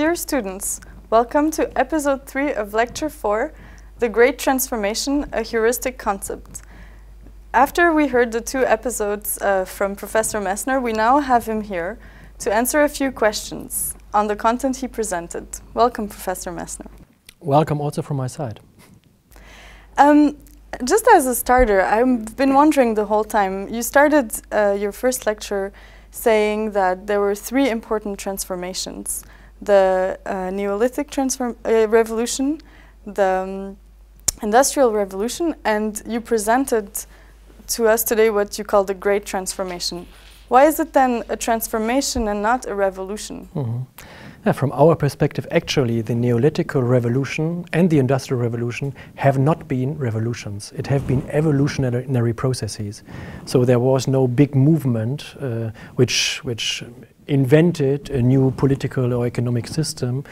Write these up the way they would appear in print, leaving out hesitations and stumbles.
Dear students, welcome to episode 3 of lecture 4, The Great Transformation, a Heuristic Concept. After we heard the 2 episodes from Professor Messner, we now have him here to answer a few questions on the content he presented. Welcome, Professor Messner. Welcome also from my side. Just as a starter, I've been wondering the whole time, you started your first lecture saying that there were 3 important transformations. The Neolithic revolution, the Industrial Revolution, and you presented to us today what you call the Great Transformation. Why is it then a transformation and not a revolution? Yeah, from our perspective, actually, the Neolithic revolution and the Industrial Revolution have not been revolutions. It have been evolutionary processes. So there was no big movement which invented a new political or economic system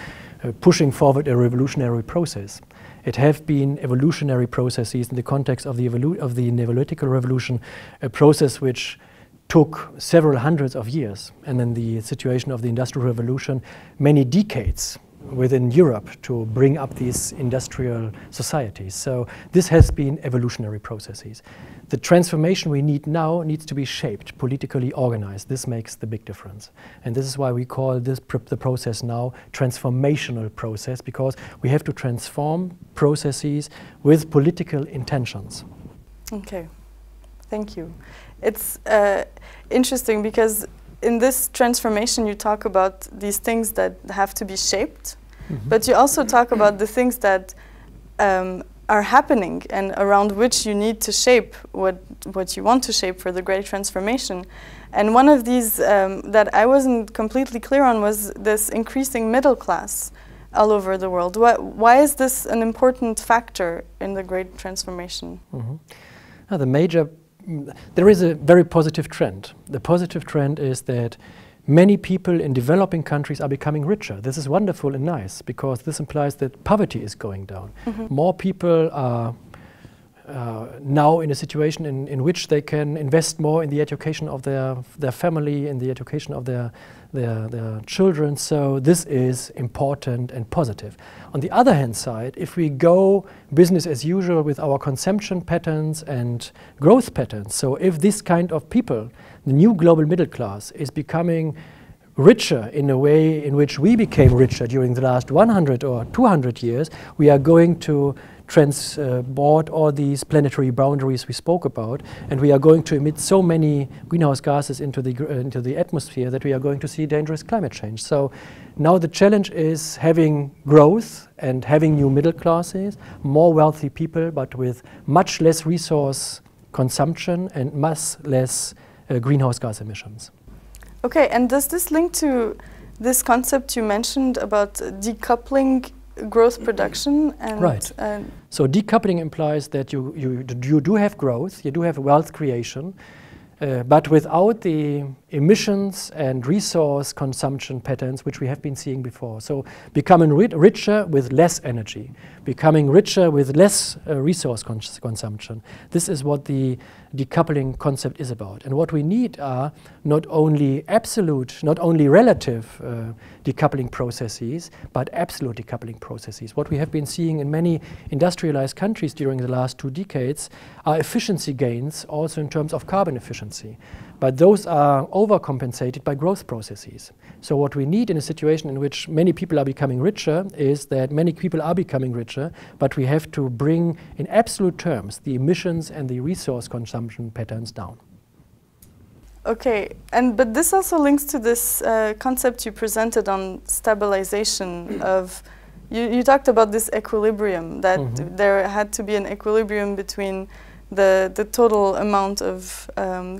pushing forward a revolutionary process. It have been evolutionary processes in the context of the Neolithic revolution, a process which took several hundreds of years, and in the situation of the Industrial Revolution, many decades within Europe to bring up these industrial societies. So this has been evolutionary processes. The transformation we need now needs to be shaped, politically organized. This makes the big difference. And this is why we call this the process now transformational process, because we have to transform processes with political intentions. Okay, thank you. It's interesting because in this transformation you talk about these things that have to be shaped, but you also talk about the things that are happening and around which you need to shape what you want to shape for the Great Transformation. And one of these that I wasn't completely clear on was this increasing middle class all over the world. Why is this an important factor in the Great Transformation? There is a very positive trend. The positive trend is that many people in developing countries are becoming richer. This is wonderful and nice because this implies that poverty is going down. More people are now in a situation in which they can invest more in the education of their family, in the education of their children. So this is important and positive. On the other hand side, if we go business as usual with our consumption patterns and growth patterns, so if this kind of people, the new global middle class, is becoming richer in a way in which we became richer during the last 100 or 200 years, we are going to transport all these planetary boundaries we spoke about, and we are going to emit so many greenhouse gases into the atmosphere that we are going to see dangerous climate change. So now the challenge is having growth and having new middle classes, more wealthy people, but with much less resource consumption and much less greenhouse gas emissions. Okay, and does this link to this concept you mentioned about decoupling growth production? And right. So decoupling implies that you do have growth, you do have wealth creation, but without the emissions and resource consumption patterns which we have been seeing before. So becoming richer with less energy, becoming richer with less resource consumption. This is what the decoupling concept is about. And what we need are not only absolute, not only relative decoupling processes, but absolute decoupling processes. What we have been seeing in many industrialized countries during the last 2 decades are efficiency gains, also in terms of carbon efficiency. But those are overcompensated by growth processes. So what we need in a situation in which many people are becoming richer is that many people are becoming richer, but we have to bring in absolute terms the emissions and the resource consumption patterns down. Okay, but this also links to this concept you presented on stabilization of, you talked about this equilibrium, that there had to be an equilibrium between the total amount of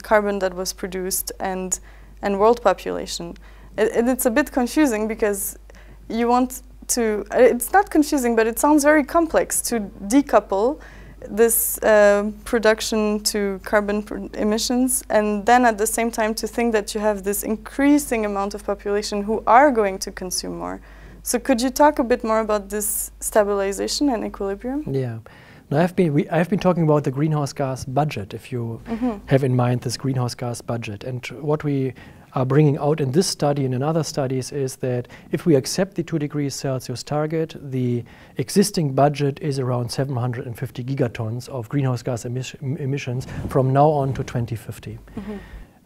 carbon that was produced and world population. And it's a bit confusing because you want to, it's not confusing, but it sounds very complex to decouple this production to carbon emissions, and then at the same time to think that you have this increasing amount of population who are going to consume more. So could you talk a bit more about this stabilization and equilibrium? Yeah. Now I've been talking about the greenhouse gas budget, if you have in mind this greenhouse gas budget. And what we are bringing out in this study and in other studies is that if we accept the 2 degrees Celsius target, the existing budget is around 750 gigatons of greenhouse gas emissions from now on to 2050.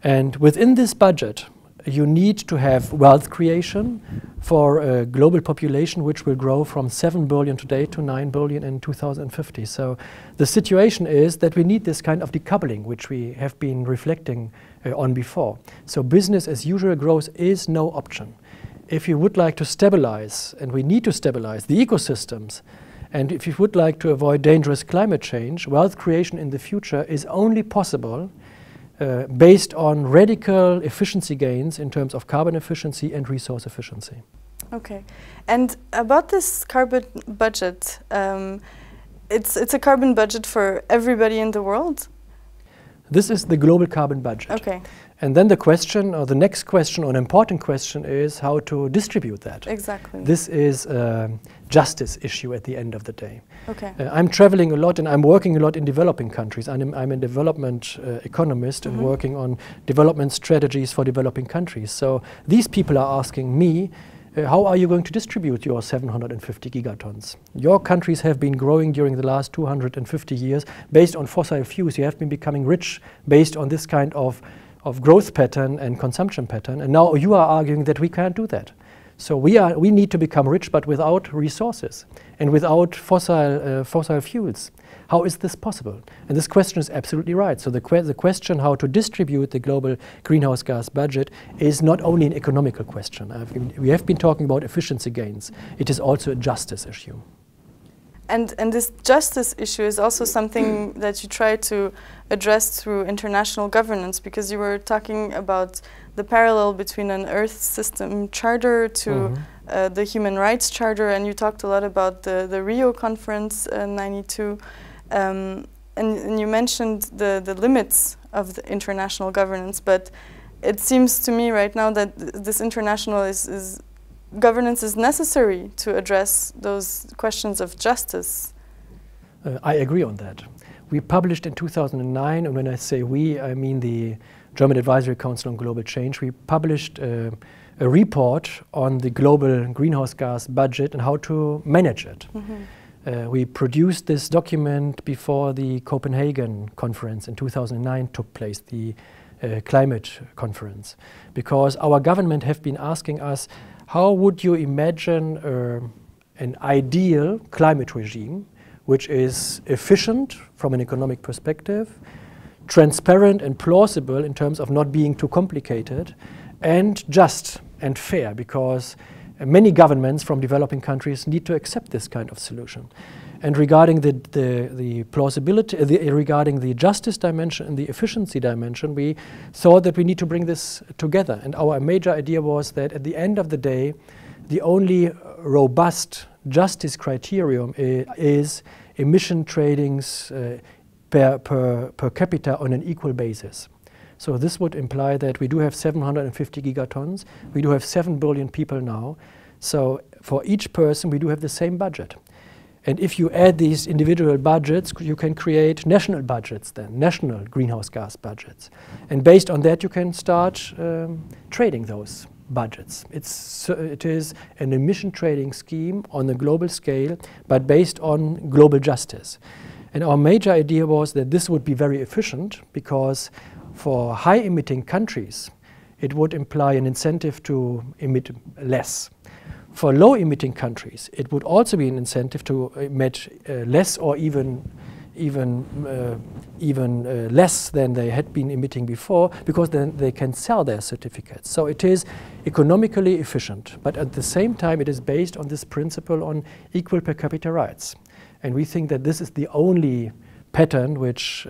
And within this budget, you need to have wealth creation for a global population which will grow from 7 billion today to 9 billion in 2050. So the situation is that we need this kind of decoupling, which we have been reflecting on before. So business as usual growth is no option. If you would like to stabilize, and we need to stabilize the ecosystems, and if you would like to avoid dangerous climate change, wealth creation in the future is only possible based on radical efficiency gains in terms of carbon efficiency and resource efficiency. Okay, and about this carbon budget, it's a carbon budget for everybody in the world? This is the global carbon budget. Okay. And then the question, or the next question, or an important question is how to distribute that. Exactly. This is a justice issue at the end of the day. Okay. I'm traveling a lot and I'm working a lot in developing countries. I'm a development economist and working on development strategies for developing countries. So these people are asking me, how are you going to distribute your 750 gigatons? Your countries have been growing during the last 250 years based on fossil fuels. You have been becoming rich based on this kind of growth pattern and consumption pattern, and now you are arguing that we can't do that. So we need to become rich, but without resources and without fossil fuels. How is this possible? And this question is absolutely right. So the question how to distribute the global greenhouse gas budget is not only an economical question. We have been talking about efficiency gains. It is also a justice issue. And this justice issue is also something that you try to address through international governance, because you were talking about the parallel between an Earth System Charter to the Human Rights Charter, and you talked a lot about the Rio Conference in '92, and you mentioned the limits of the international governance, but it seems to me right now that this international governance is necessary to address those questions of justice. I agree on that. We published in 2009, and when I say we, I mean the German Advisory Council on Global Change. We published a report on the global greenhouse gas budget and how to manage it. We produced this document before the Copenhagen conference in 2009 took place, the climate conference, because our government have been asking us, how would you imagine an ideal climate regime which is efficient from an economic perspective, transparent and plausible in terms of not being too complicated, and just and fair, because many governments from developing countries need to accept this kind of solution. And regarding the plausibility, regarding the justice dimension and the efficiency dimension, we thought that we need to bring this together. And our major idea was that at the end of the day, the only robust justice criterion is emission tradings per capita on an equal basis. So this would imply that we do have 750 gigatons, we do have 7 billion people now, so for each person we do have the same budget. And if you add these individual budgets, you can create national budgets then, national greenhouse gas budgets. And based on that you can start trading those budgets. It is an emission trading scheme on a global scale, but based on global justice. And our major idea was that this would be very efficient, because for high-emitting countries, it would imply an incentive to emit less. For low-emitting countries, it would also be an incentive to emit less, or even less than they had been emitting before, because then they can sell their certificates. So it is economically efficient, but at the same time it is based on this principle on equal per capita rights. And we think that this is the only pattern which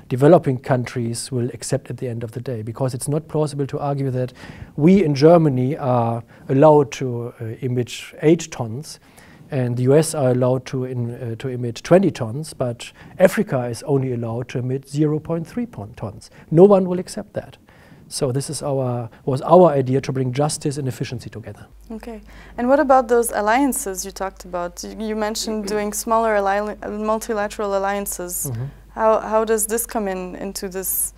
developing countries will accept at the end of the day, because it's not plausible to argue that we in Germany are allowed to emit 8 tons and the US are allowed to emit 20 tons, but Africa is only allowed to emit 0.3 tons. No one will accept that. So this is was our idea, to bring justice and efficiency together. Okay. And what about those alliances you talked about? You mentioned doing smaller multilateral alliances. How does this come into this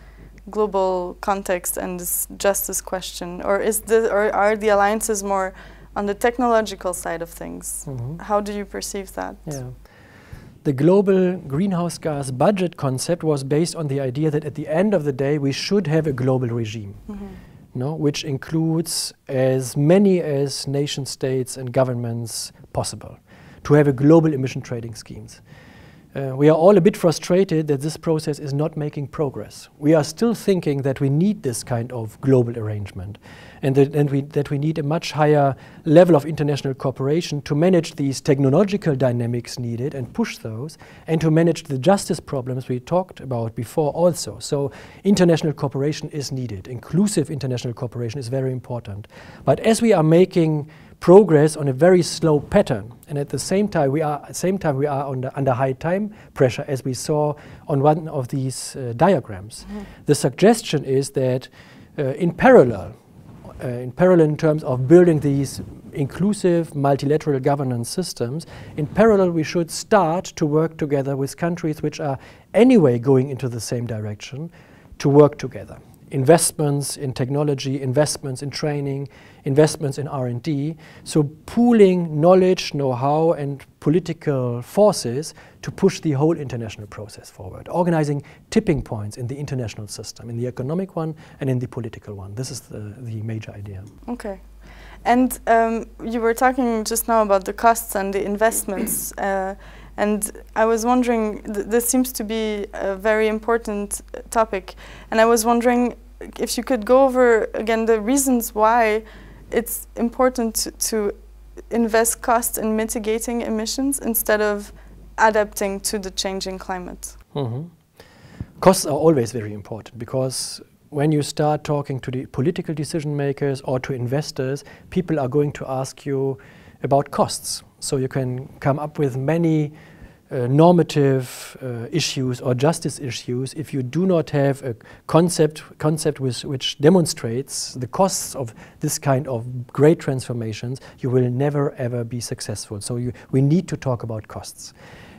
global context and this justice question, or are the alliances more on the technological side of things? How do you perceive that? Yeah. The global greenhouse gas budget concept was based on the idea that at the end of the day we should have a global regime, which includes as many as nation states and governments possible, to have a global emission trading schemes. We are all a bit frustrated that this process is not making progress. We are still thinking that we need this kind of global arrangement, and that we need a much higher level of international cooperation to manage these technological dynamics needed and push those, and to manage the justice problems we talked about before also. So international cooperation is needed. Inclusive international cooperation is very important. But as we are making progress on a very slow pattern, and at the same time we are under high time pressure, as we saw on one of these diagrams. The suggestion is that in parallel in terms of building these inclusive multilateral governance systems, in parallel we should start to work together with countries which are anyway going into the same direction, to work together. Investments in technology, investments in training, investments in R&D, so pooling knowledge, know-how and political forces to push the whole international process forward, organizing tipping points in the international system, in the economic one and in the political one. This is the major idea. Okay. And you were talking just now about the costs and the investments, and I was wondering, this seems to be a very important topic, and I was wondering if you could go over again the reasons why it's important to invest costs in mitigating emissions instead of adapting to the changing climate. Costs are always very important, because when you start talking to the political decision makers or to investors, people are going to ask you about costs. So you can come up with many normative issues or justice issues if you do not have a concept which demonstrates the costs of this kind of great transformations. You will never ever be successful. So we need to talk about costs.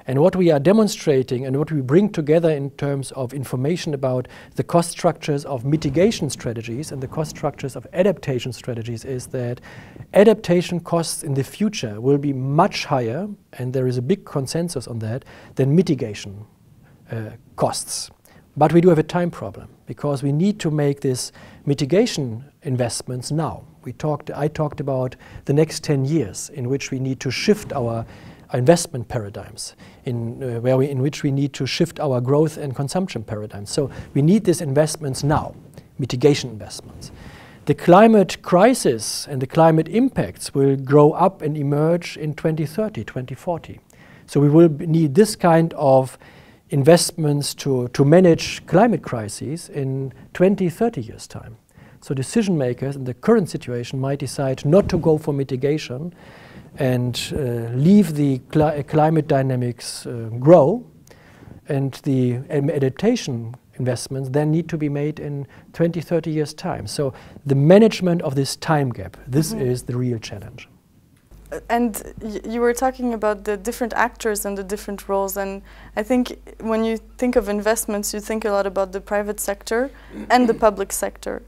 And what we are demonstrating and what we bring together in terms of information about the cost structures of mitigation strategies and the cost structures of adaptation strategies is that adaptation costs in the future will be much higher, and there is a big consensus on that, than mitigation costs. But we do have a time problem, because we need to make this mitigation investments now. I talked about the next 10 years in which we need to shift our investment paradigms, in which we need to shift our growth and consumption paradigms. So we need these investments now, mitigation investments. The climate crisis and the climate impacts will grow up and emerge in 2030, 2040. So we will need this kind of investments to manage climate crises in 20, 30 years' time. So decision makers in the current situation might decide not to go for mitigation and leave the climate dynamics grow, and the adaptation investments then need to be made in 20, 30 years' time. So the management of this time gap, this is the real challenge. And you were talking about the different actors and the different roles, and I think when you think of investments, you think a lot about the private sector and the public sector.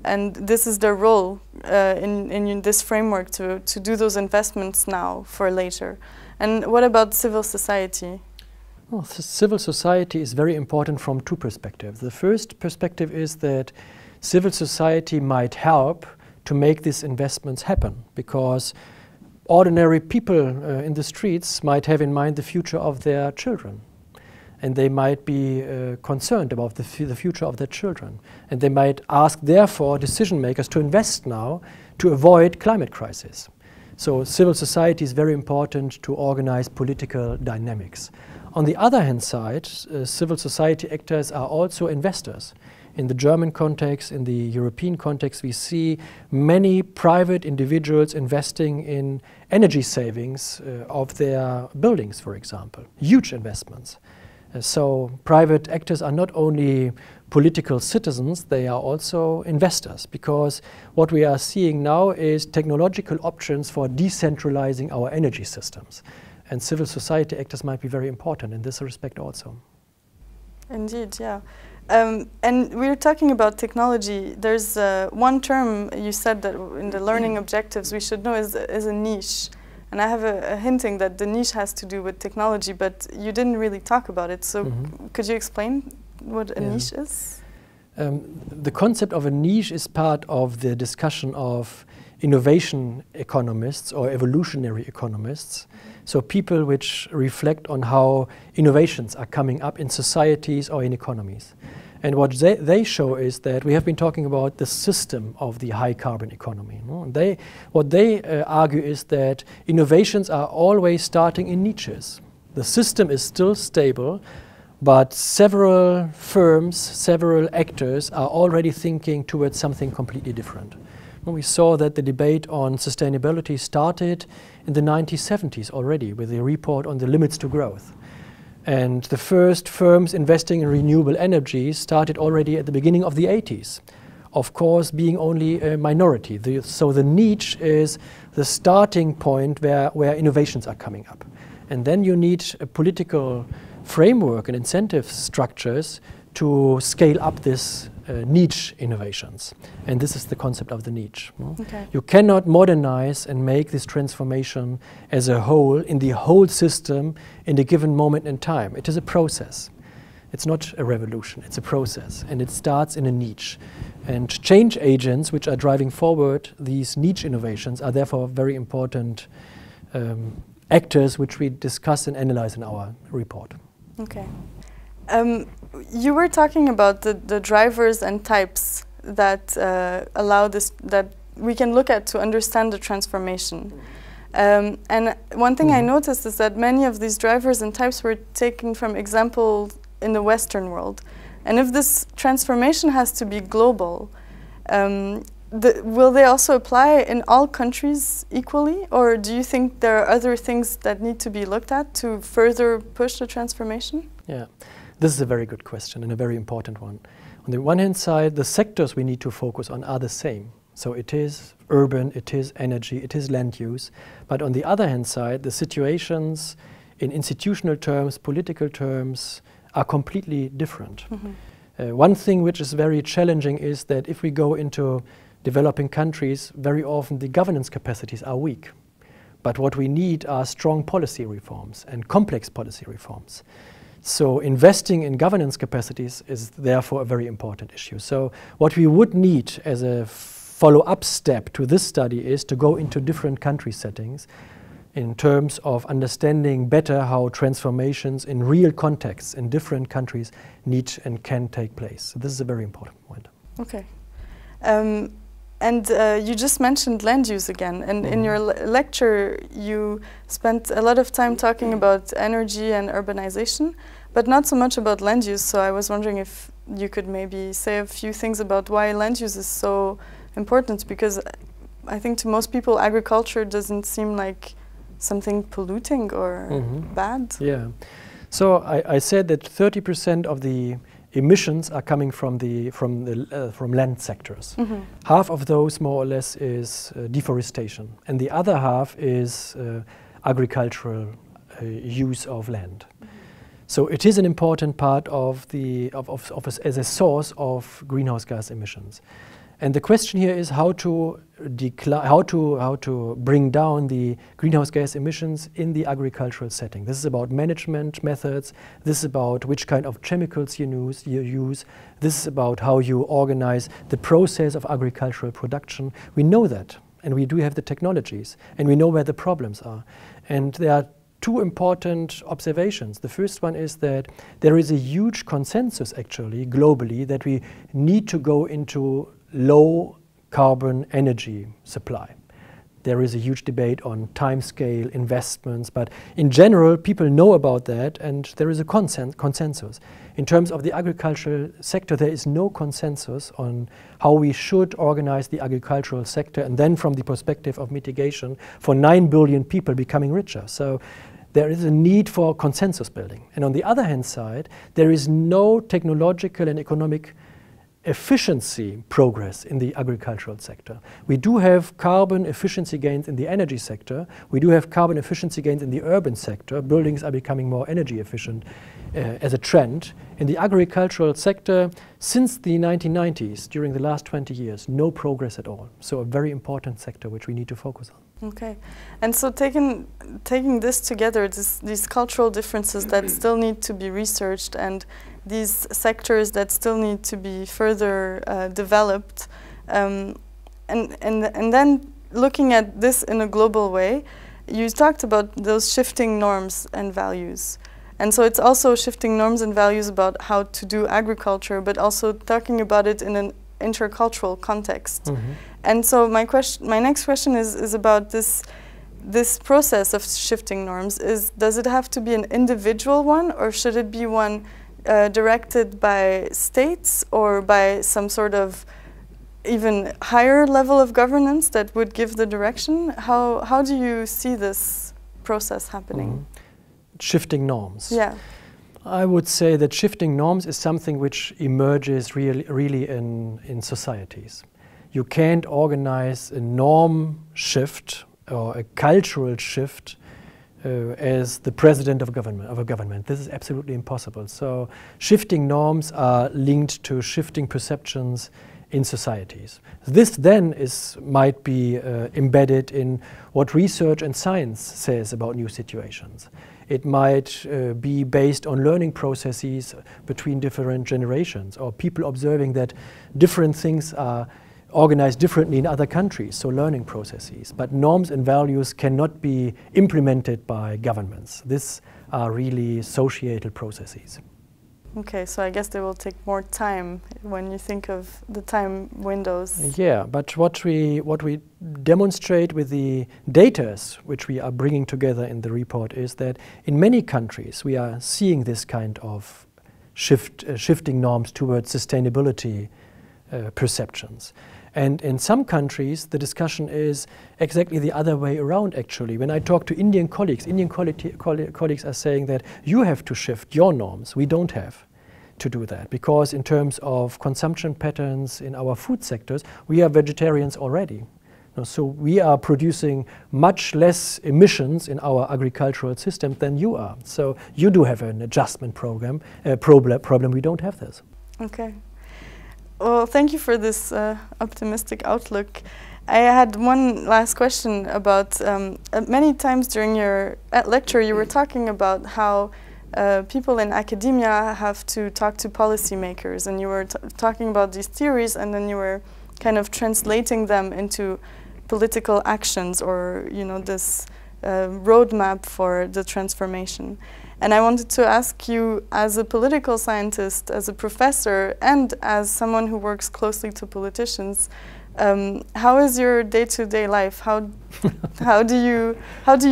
And this is their role in this framework to do those investments now for later. And what about civil society? Well, civil society is very important from two perspectives. The first perspective is that civil society might help to make these investments happen, because ordinary people in the streets might have in mind the future of their children. And they might be concerned about the future of their children. And they might ask, therefore, decision makers to invest now to avoid climate crisis. So civil society is very important to organize political dynamics. On the other hand side, civil society actors are also investors. In the German context, in the European context, we see many private individuals investing in energy savings of their buildings, for example. Huge investments. So private actors are not only political citizens, they are also investors, because what we are seeing now is technological options for decentralizing our energy systems. And civil society actors might be very important in this respect also. Indeed, yeah. And we were talking about technology. There's one term you said that in the learning objectives we should know is a niche. And I have a hinting that the niche has to do with technology, but you didn't really talk about it. So could you explain what a niche is? The concept of a niche is part of the discussion of innovation economists or evolutionary economists. So people which reflect on how innovations are coming up in societies or in economies. And what they show is that we have been talking about the system of the high carbon economy. No? And what they argue is that innovations are always starting in niches. The system is still stable, but several firms, several actors are already thinking towards something completely different. And we saw that the debate on sustainability started in the 1970s already with a report on the limits to growth. And the first firms investing in renewable energy started already at the beginning of the 80s, of course being only a minority. So the niche is the starting point where innovations are coming up. And then you need a political framework and incentive structures to scale up this niche innovations. And this is the concept of the niche. Okay. You cannot modernize and make this transformation as a whole in the whole system in a given moment in time. It is a process. It's not a revolution, it's a process. And it starts in a niche. And change agents which are driving forward these niche innovations are therefore very important actors which we discuss and analyze in our report. Okay. You were talking about the drivers and types that allow this, that we can look at to understand the transformation. And one thing I noticed is that many of these drivers and types were taken from examples in the Western world. And if this transformation has to be global, will they also apply in all countries equally? Or do you think there are other things that need to be looked at to further push the transformation? Yeah. This is a very good question and a very important one. On the one hand side, the sectors we need to focus on are the same. So it is urban, it is energy, it is land use. But on the other hand side, the situations in institutional terms, political terms, are completely different. One thing which is very challenging is that if we go into developing countries, very often the governance capacities are weak. But what we need are strong policy reforms and complex policy reforms. So investing in governance capacities is therefore a very important issue. So what we would need as a follow-up step to this study is to go into different country settings in terms of understanding better how transformations in real contexts in different countries need and can take place. So this is a very important point. Okay. And you just mentioned land use again, and in your lecture you spent a lot of time talking about energy and urbanization, but not so much about land use. So I was wondering if you could maybe say a few things about why land use is so important, because I think to most people agriculture doesn't seem like something polluting or bad. Yeah. So I said that 30% of the emissions are coming from land sectors. Half of those, more or less, is deforestation, and the other half is agricultural use of land. So it is an important part of as a source of greenhouse gas emissions. And the question here is how to bring down the greenhouse gas emissions in the agricultural setting. This is about management methods. This is about which kind of chemicals you use. This is about how you organize the process of agricultural production. We know that, and we do have the technologies, and we know where the problems are. And there are two important observations. The first one is that there is a huge consensus actually globally that we need to go into low carbon energy supply. There is a huge debate on time scale, investments, but in general people know about that, and there is a consensus. In terms of the agricultural sector, there is no consensus on how we should organize the agricultural sector, and then from the perspective of mitigation for 9 billion people becoming richer. So there is a need for consensus building. And on the other hand side, there is no technological and economic efficiency progress in the agricultural sector. We do have carbon efficiency gains in the energy sector. We do have carbon efficiency gains in the urban sector. Buildings are becoming more energy efficient as a trend. In the agricultural sector, since the 1990s, during the last 20 years, no progress at all. So a very important sector which we need to focus on. Okay, and so taking this together, these cultural differences that still need to be researched and these sectors that still need to be further developed, and then looking at this in a global way, you talked about those shifting norms and values. And so it's also shifting norms and values about how to do agriculture, but also talking about it in an intercultural context. Mm-hmm. And so my next question is about this process of shifting norms. Does it have to be an individual one, or should it be one directed by states or by some sort of even higher level of governance that would give the direction? How do you see this process happening? Mm-hmm. Shifting norms. Yeah. I would say that shifting norms is something which emerges really in societies. You can't organize a norm shift or a cultural shift as the president of a government. This is absolutely impossible. So shifting norms are linked to shifting perceptions in societies. This then might be embedded in what research and science says about new situations. It might be based on learning processes between different generations, or people observing that different things are organized differently in other countries, so learning processes. But norms and values cannot be implemented by governments. These are really societal processes. Okay, so I guess they will take more time when you think of the time windows. Yeah, but what we demonstrate with the data which we are bringing together in the report is that in many countries we are seeing this kind of shifting norms towards sustainability perceptions. And in some countries the discussion is exactly the other way around actually. When I talk to Indian colleagues are saying that you have to shift your norms, we don't have to do that, because in terms of consumption patterns in our food sectors, we are vegetarians already. So we are producing much less emissions in our agricultural system than you are. So you do have an adjustment problem. We don't have this. Okay. Well, thank you for this optimistic outlook. I had one last question about, many times during your lecture you were talking about how people in academia have to talk to policymakers, and you were talking about these theories, and then you were kind of translating them into political actions, or this roadmap for the transformation. And I wanted to ask you, as a political scientist, as a professor, and as someone who works closely to politicians, how is your day-to-day life? How do you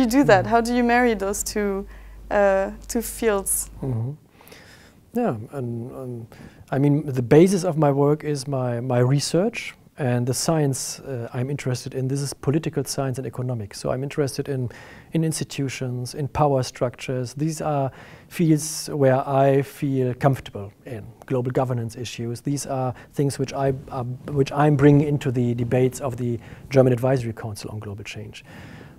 do that? How do you marry those two fields? Mm-hmm. Yeah, and I mean, the basis of my work is my research. And the science I'm interested in, this is political science and economics. So I'm interested in institutions, in power structures. These are fields where I feel comfortable in. Global governance issues. These are things which I'm bringing into the debates of the German Advisory Council on Global Change.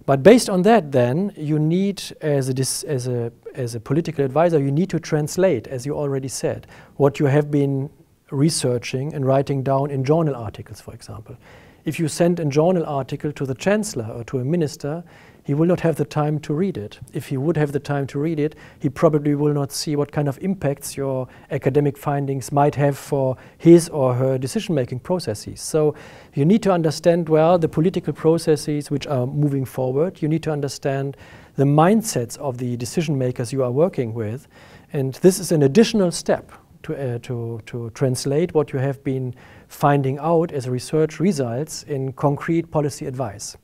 But based on that, then you need, as a political advisor, you need to translate, as you already said, what you have been researching and writing down in journal articles, for example. If you send a journal article to the chancellor or to a minister, he will not have the time to read it. If he would have the time to read it, he probably will not see what kind of impacts your academic findings might have for his or her decision-making processes. So you need to understand well the political processes which are moving forward. You need to understand the mindsets of the decision makers you are working with. And this is an additional step to translate what you have been finding out as research results in concrete policy advice.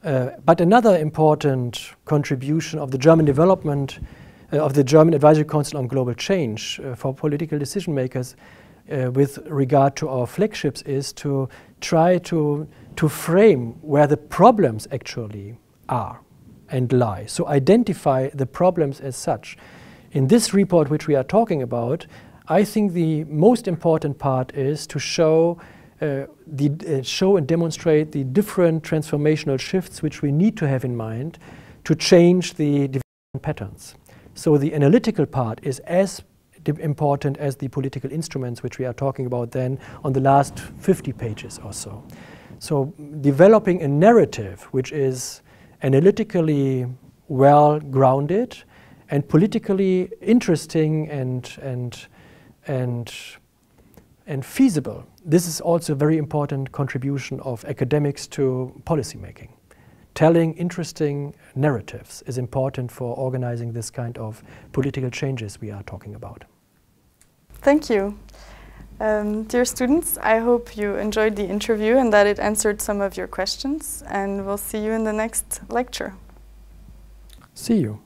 But another important contribution of the German development of the German Advisory Council on Global Change for political decision makers with regard to our flagships is to try to frame where the problems actually are and lie. So identify the problems as such. In this report which we are talking about, I think the most important part is to show show and demonstrate the different transformational shifts which we need to have in mind to change the development patterns. So the analytical part is as important as the political instruments which we are talking about then on the last 50 pages or so. So developing a narrative which is analytically well grounded and politically interesting and feasible. This is also a very important contribution of academics to policy making. Telling interesting narratives is important for organizing this kind of political changes we are talking about. Thank you. Dear students, I hope you enjoyed the interview and that it answered some of your questions, and we'll see you in the next lecture. See you.